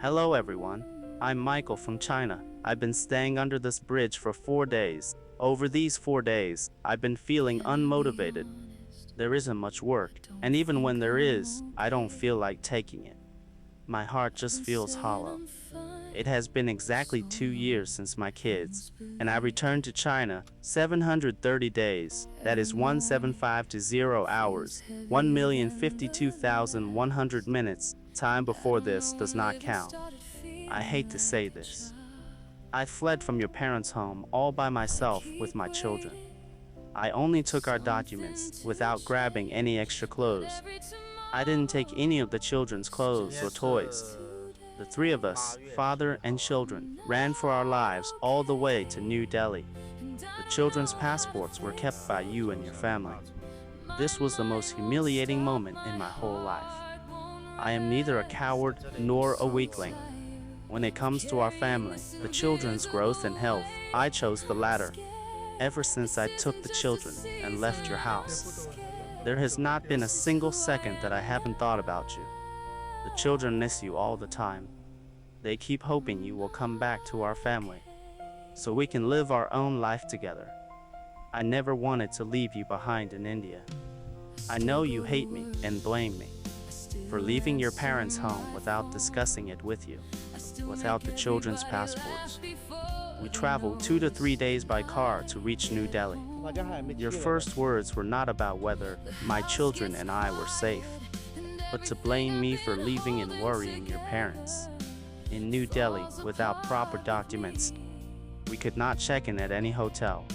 Hello everyone. I'm Michael from China. I've been staying under this bridge for 4 days. Over these 4 days, I've been feeling unmotivated. There isn't much work, and even when there is, I don't feel like taking it. My heart just feels hollow. It has been exactly 2 years since my kids, and I returned to China 730 days, that is 1750 hours, 1,052,100 minutes. Time before this does not count. I hate to say this. I fled from your parents' home all by myself with my children. I only took our documents without grabbing any extra clothes. I didn't take any of the children's clothes or toys. The three of us, father and children, ran for our lives all the way to New Delhi. The children's passports were kept by you and your family. This was the most humiliating moment in my whole life. I am neither a coward nor a weakling. When it comes to our family, the children's growth and health, I chose the latter. Ever since I took the children and left your house, there has not been a single second that I haven't thought about you. The children miss you all the time. They keep hoping you will come back to our family, so we can live our own life together. I never wanted to leave you behind in India. I know you hate me and blame me for leaving your parents' home without discussing it with you, without the children's passports. We traveled 2 to 3 days by car to reach New Delhi. Your first words were not about whether my children and I were safe, but to blame me for leaving and worrying your parents. In New Delhi, without proper documents, we could not check in at any hotel.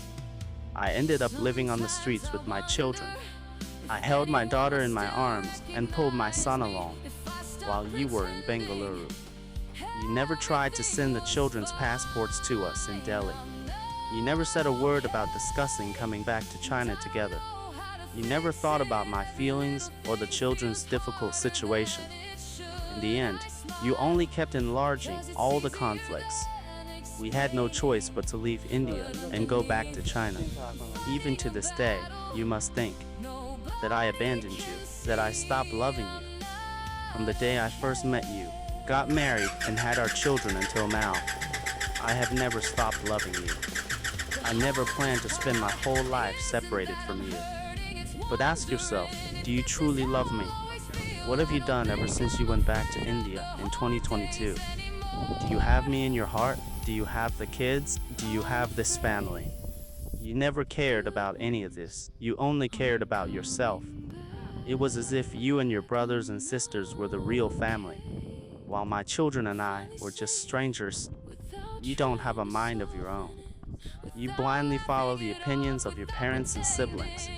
I ended up living on the streets with my children. I held my daughter in my arms and pulled my son along, while you were in Bengaluru. You never tried to send the children's passports to us in Delhi. You never said a word about discussing coming back to China together. You never thought about my feelings or the children's difficult situation. In the end, you only kept enlarging all the conflicts. We had no choice but to leave India and go back to China. Even to this day, you must think that I abandoned you, that I stopped loving you. From the day I first met you, got married, and had our children until now, I have never stopped loving you. I never planned to spend my whole life separated from you. But ask yourself, do you truly love me? What have you done ever since you went back to India in 2022? Do you have me in your heart? Do you have the kids? Do you have this family? You never cared about any of this. You only cared about yourself. It was as if you and your brothers and sisters were the real family, while my children and I were just strangers. You don't have a mind of your own. You blindly follow the opinions of your parents and siblings,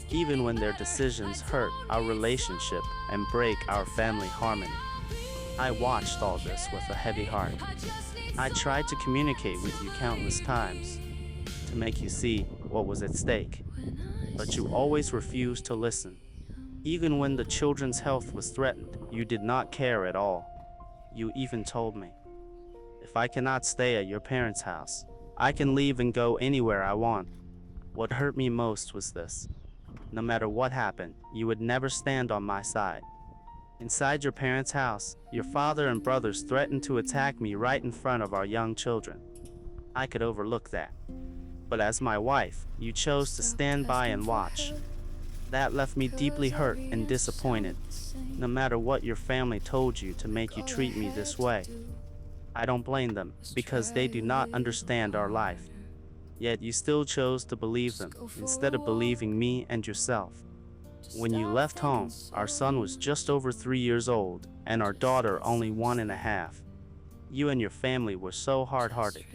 even when their decisions hurt our relationship and break our family harmony. I watched all this with a heavy heart. I tried to communicate with you countless times to make you see what was at stake, but you always refused to listen. Even when the children's health was threatened, you did not care at all. You even told me, if I cannot stay at your parents' house, I can leave and go anywhere I want. What hurt me most was this. No matter what happened, you would never stand on my side. Inside your parents' house, your father and brothers threatened to attack me right in front of our young children. I could overlook that. But as my wife, you chose to stand by and watch. That left me deeply hurt and disappointed. No matter what your family told you to make you treat me this way, I don't blame them, because they do not understand our life. Yet you still chose to believe them, instead of believing me and yourself. When you left home, our son was just over 3 years old, and our daughter only 1.5. You and your family were so hard-hearted.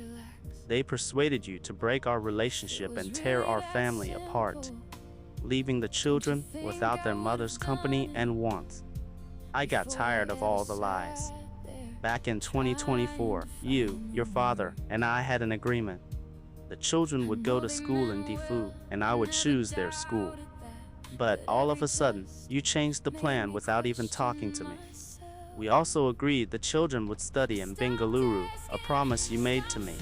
They persuaded you to break our relationship and tear our family apart, leaving the children without their mother's company and warmth. I got tired of all the lies. Back in 2024, you, your father, and I had an agreement. The children would go to school in Difu, and I would choose their school. But all of a sudden, you changed the plan without even talking to me. We also agreed the children would study in Bengaluru, a promise you made to me.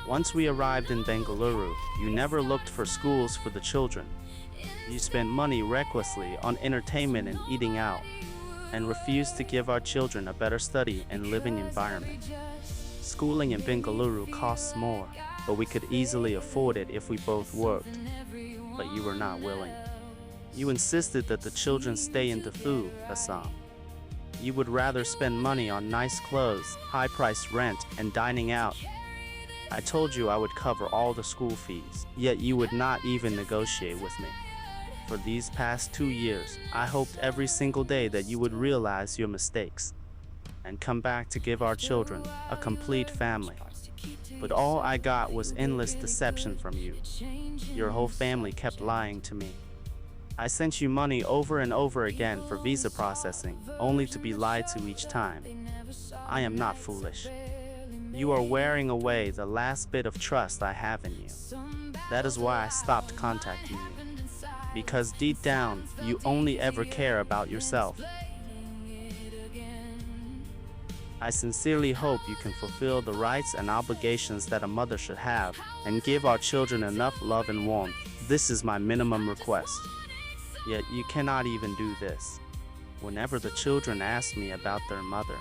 Once we arrived in Bengaluru, you never looked for schools for the children. You spent money recklessly on entertainment and eating out. and refused to give our children a better study and living environment. Schooling in Bengaluru costs more, but we could easily afford it if we both worked. But you were not willing. You insisted that the children stay in Dafu, Assam. You would rather spend money on nice clothes, high-priced rent, and dining out. I told you I would cover all the school fees, yet you would not even negotiate with me. For these past 2 years, I hoped every single day that you would realize your mistakes and come back to give our children a complete family. But all I got was endless deception from you. Your whole family kept lying to me. I sent you money over and over again for visa processing, only to be lied to each time. I am not foolish. You are wearing away the last bit of trust I have in you. That is why I stopped contacting you. Because deep down, you only ever care about yourself. I sincerely hope you can fulfill the rights and obligations that a mother should have and give our children enough love and warmth. This is my minimum request. Yet you cannot even do this. Whenever the children ask me about their mother,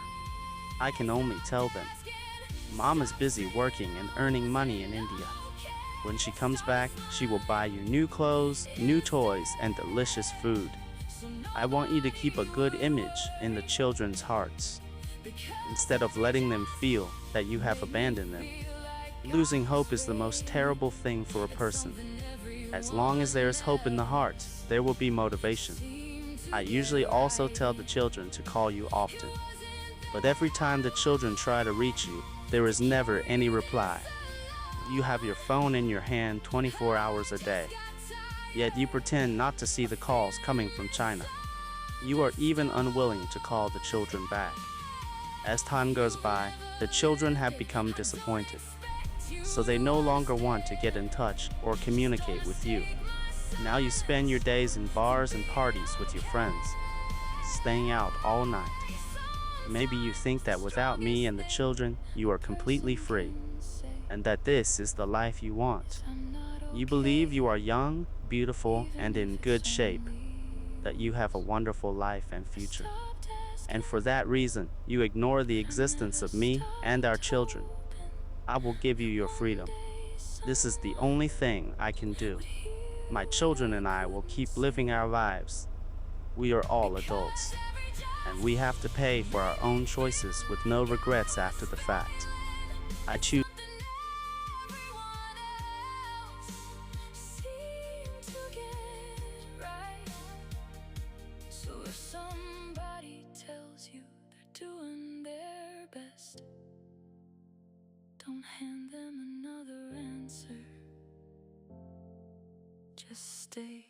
I can only tell them, Mom is busy working and earning money in India. When she comes back, she will buy you new clothes, new toys, and delicious food. I want you to keep a good image in the children's hearts, instead of letting them feel that you have abandoned them. Losing hope is the most terrible thing for a person. As long as there is hope in the heart, there will be motivation. I usually also tell the children to call you often. But every time the children try to reach you, there is never any reply. You have your phone in your hand 24 hours a day. Yet you pretend not to see the calls coming from China. You are even unwilling to call the children back. As time goes by, the children have become disappointed. So they no longer want to get in touch or communicate with you. Now you spend your days in bars and parties with your friends, staying out all night. Maybe you think that without me and the children, you are completely free, and that this is the life you want. You believe you are young, beautiful, and in good shape, that you have a wonderful life and future. And for that reason, you ignore the existence of me and our children. I will give you your freedom. This is the only thing I can do. My children and I will keep living our lives. We are all adults, and we have to pay for our own choices with no regrets after the fact. I choose. So if somebody tells you they're doing their best, don't hand them another answer. Just stay